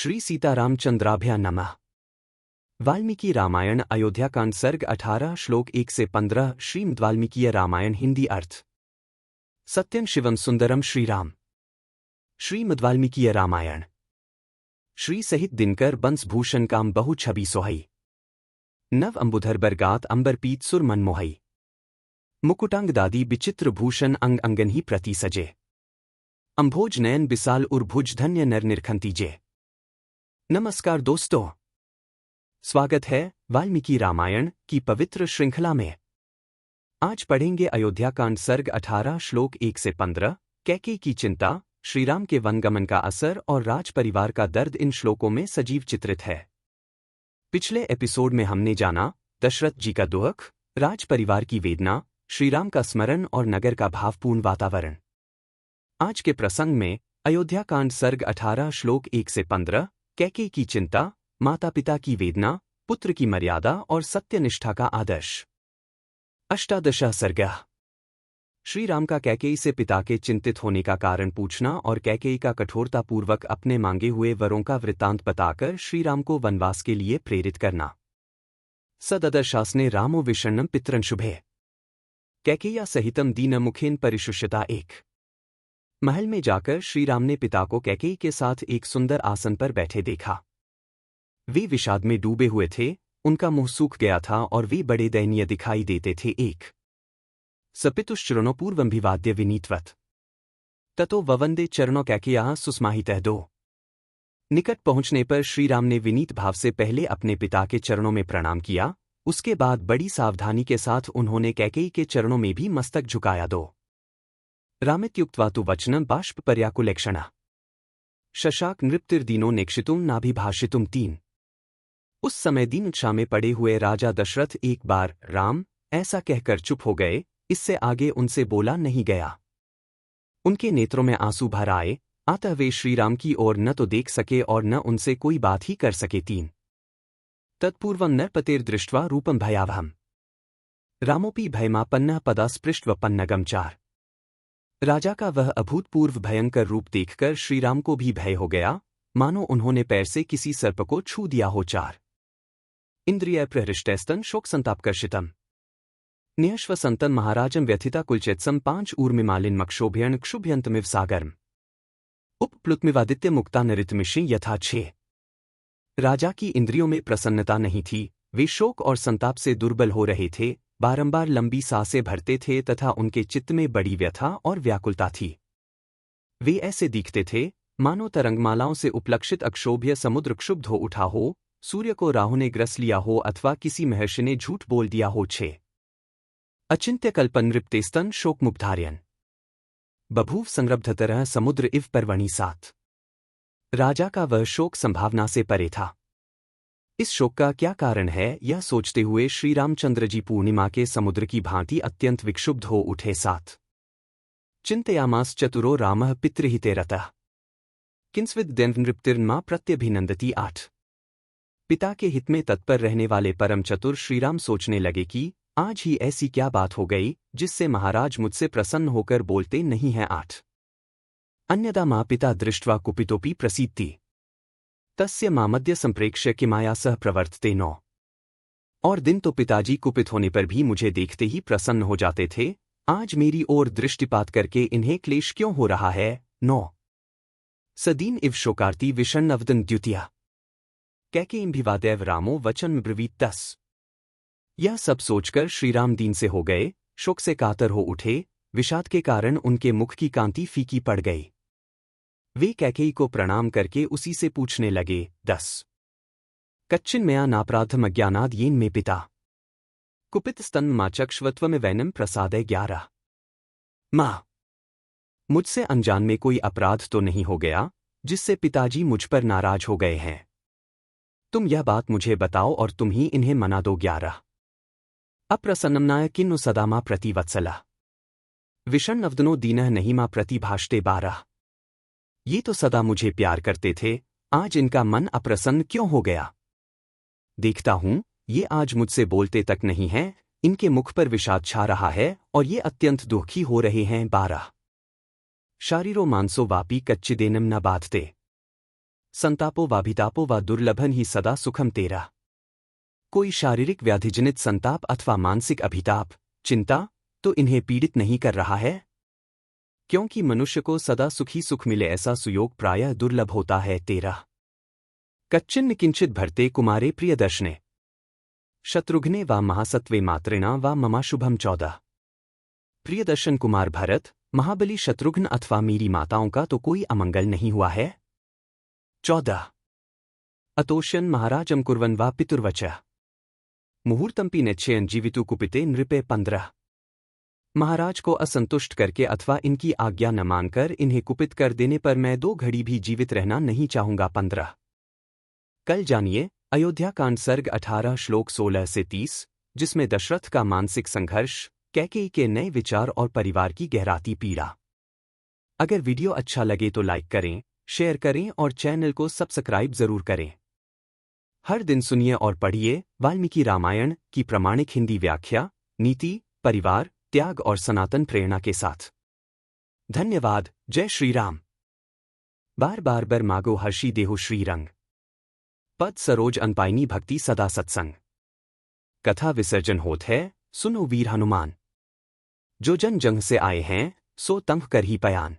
श्री सीतारामचंद्राभ्या नमः। वाल्मीकि रामायण अयोध्याकांड सर्ग 18 श्लोक 1 से 15। श्रीमद् वाल्मीकीय रामायण हिंदी अर्थ। सत्यं शिवम सुंदरम श्रीराम। श्रीमद् वाल्मीकीय रामायण। श्री सहित दिनकर बंस भूषण काम बहु छवि सोहई। नव अंबुधर बरगात अंबर पीत सुर मन मोहई। मुकुटांग दादी विचित्र भूषण अंग अंगन ही प्रति सजे। अंभोज नयन बिसाल उर्भुज धन्य नर निरखंतीजे। नमस्कार दोस्तों, स्वागत है वाल्मीकि रामायण की पवित्र श्रृंखला में। आज पढ़ेंगे अयोध्याकांड सर्ग 18 श्लोक 1 से 15। कैकेयी की चिंता, श्रीराम के वनगमन का असर और राज परिवार का दर्द इन श्लोकों में सजीव चित्रित है। पिछले एपिसोड में हमने जाना दशरथ जी का दुख, राज परिवार की वेदना, श्रीराम का स्मरण और नगर का भावपूर्ण वातावरण। आज के प्रसंग में अयोध्याकांड सर्ग 18 श्लोक 1 से 15। कैकेयी की चिंता, माता पिता की वेदना, पुत्र की मर्यादा और सत्यनिष्ठा का आदर्श। अष्टादश सर्ग। श्रीराम का कैकेयी से पिता के चिंतित होने का कारण पूछना और कैकेयी का कठोरतापूर्वक अपने मांगे हुए वरों का वृत्तांत बताकर श्रीराम को वनवास के लिए प्रेरित करना। सददशास्ने रामो विषण्णं पितरं शुभे। कैकेय्या सहितं दीनमुखेन परिशुष्यता। एक महल में जाकर श्रीराम ने पिता को कैकेयी के साथ एक सुंदर आसन पर बैठे देखा। वे विषाद में डूबे हुए थे, उनका मुंह सूख गया था और वे बड़े दयनीय दिखाई देते थे। एक सपितुश्चरणों पूर्वंभिवाद्य विनीतवत ततो ववंदे चरणों कैकेय्याः सुस्माहितः। दो निकट पहुंचने पर श्रीराम ने विनीत भाव से पहले अपने पिता के चरणों में प्रणाम किया, उसके बाद बड़ी सावधानी के साथ उन्होंने कैकेयी के चरणों में भी मस्तक झुकाया। दो रामित्युक्त्वा तु वचनं बाष्प पर्याकुलेक्षणा शशाक नृप्तिर्दीनो नेक्षितुं नाभिभाषितुं। तीन उस समय दीनदशा में पड़े हुए राजा दशरथ एक बार राम ऐसा कहकर चुप हो गए, इससे आगे उनसे बोला नहीं गया। उनके नेत्रों में आंसू भर आए, अतः वे श्रीराम की ओर न तो देख सके और न उनसे कोई बात ही कर सके। तीन तत्पूर्वं नरपतेर्दृष्ट्वा रूपं भयावहम् रामोऽपि भयमापन्नः पदास्पृष्ट्वपन्नगम्। चार राजा का वह अभूतपूर्व भयंकर रूप देखकर श्रीराम को भी भय हो गया, मानो उन्होंने पैर से किसी सर्प को छू दिया हो। चार इंद्रिय प्रहृष्टस्तन शोक संतापकर्षितम न्यश्वसंतन महाराजं व्यथिता कुलचेत्सम। पांच ऊर्मिमालिन मक्षोभ्यण क्षुभ्यंतमिव सागरम उपप्लुतमिवादित्य मुक्ता नरितमिषि यथा। छे राजा की इंद्रियों में प्रसन्नता नहीं थी, वे शोक और संताप से दुर्बल हो रहे थे, बारंबार लंबी सांसें भरते थे तथा उनके चित्त में बड़ी व्यथा और व्याकुलता थी। वे ऐसे दिखते थे मानो तरंगमालाओं से उपलक्षित अक्षोभ्य समुद्र क्षुब्ध हो उठा हो, सूर्य को राहु ने ग्रस लिया हो अथवा किसी महर्षि ने झूठ बोल दिया हो। छे अचिंत्य कल्पनृप्तेस्तन शोकमुपधार्यन बभूव संरब्धतरः समुद्र इव पर्वणि। सात राजा का वह शोक संभावना से परे था। इस शोक का क्या कारण है, यह सोचते हुए श्री रामचंद्र जी पूर्णिमा के समुद्र की भांति अत्यंत विक्षुब्ध हो उठे। सात चिंतयामास चतुरो रामः पितृहिते रतः किंस्विद् प्रत्यभिनंदति। आठ पिता के हित में तत्पर रहने वाले परम चतुर श्रीराम सोचने लगे कि आज ही ऐसी क्या बात हो गई जिससे महाराज मुझसे प्रसन्न होकर बोलते नहीं हैं। आठ अन्यदा मां पिता दृष्ट्वा कुपितोपि प्रसीदति तस्य मामद्य संप्रेक्ष्य किमाया सह प्रवर्तते। नौ और दिन तो पिताजी कुपित होने पर भी मुझे देखते ही प्रसन्न हो जाते थे, आज मेरी ओर दृष्टिपात करके इन्हें क्लेश क्यों हो रहा है। नौ सदीन इव शोकार्ति विषण्णवदन द्वितीया कैकेयीमभिवादैव रामो वचन ब्रवीत। 10 यह सब सोचकर श्रीराम दीन से हो गए, शोक से कातर हो उठे, विषाद के कारण उनके मुख की कांति फीकी पड़ गई। वे कैकेयी को प्रणाम करके उसी से पूछने लगे। 10 कच्चिन मया नापराधम अज्ञानाद येन मे पिता कुपित स्तन माचक्ष्वत्वमे वैनम प्रसादय। 11 मां मुझसे अनजान में कोई अपराध तो नहीं हो गया जिससे पिताजी मुझ पर नाराज हो गए हैं, तुम यह बात मुझे बताओ और तुम ही इन्हें मना दो। 11 अप्रसन्नम्नाय किन्नु सदा मां प्रतिवत्सला विषण्णवदनो दीनः नहीं मां प्रतिभाषते। 12 ये तो सदा मुझे प्यार करते थे, आज इनका मन अप्रसन्न क्यों हो गया। देखता हूं ये आज मुझसे बोलते तक नहीं हैं, इनके मुख पर विषाद छा रहा है और ये अत्यंत दुखी हो रहे हैं। 12 शारीरो मांसो वापी कच्चिदेनम न बाधते संतापो वाभितापो व दुर्लभन ही सदा सुखम तेरा। कोई शारीरिक व्याधिजनित संताप अथवा मानसिक अभिताप, चिंता तो इन्हें पीड़ित नहीं कर रहा है, क्योंकि मनुष्य को सदा सुखी सुख मिले ऐसा सुयोग प्रायः दुर्लभ होता है। 13 कच्चिन्न किंचित भरते कुमारे प्रियदर्शने शत्रुघ्ने व महासत्वे मातृणा व ममाशुभम। 14 प्रियदर्शन कुमार भरत, महाबली शत्रुघ्न अथवा मेरी माताओं का तो कोई अमंगल नहीं हुआ है। 14 अतोष्यन महाराजम कुर्वन वा पितुर्वच मुहूर्तंपि निश्चयन जीवितु कुपिते नृपे। 15 महाराज को असंतुष्ट करके अथवा इनकी आज्ञा न मानकर इन्हें कुपित कर देने पर मैं 2 घड़ी भी जीवित रहना नहीं चाहूंगा। 15 कल जानिए अयोध्या कांड सर्ग 18 श्लोक 16 से 30, जिसमें दशरथ का मानसिक संघर्ष, कैकेयी के नए विचार और परिवार की गहराती पीड़ा। अगर वीडियो अच्छा लगे तो लाइक करें, शेयर करें और चैनल को सब्सक्राइब जरूर करें। हर दिन सुनिए और पढ़िए वाल्मीकि रामायण की प्रामाणिक हिंदी व्याख्या, नीति, परिवार, त्याग और सनातन प्रेरणा के साथ। धन्यवाद। जय श्री राम। बार बार बर मागो हर्षी देहु श्रीरंग, पद सरोज अनपाइनी भक्ति सदा सत्संग। कथा विसर्जन होत है, सुनो वीर हनुमान, जो जन जंग से आए हैं सो तंग कर ही पयान।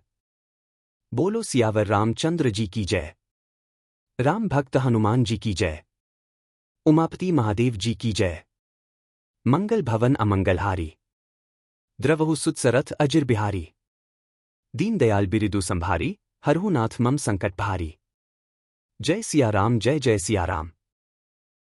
बोलो सियावर रामचंद्र जी की जय। राम भक्त हनुमान जी की जय। उमापति महादेव जी की जय। मंगल भवन अमंगलहारी, द्रवहु सुतसरथ अजिर बिहारी। दीन दयाल बिरिदु संभारी, हरहु नाथ मम संकट भारी। जय सिया राम, जय जय सिया राम।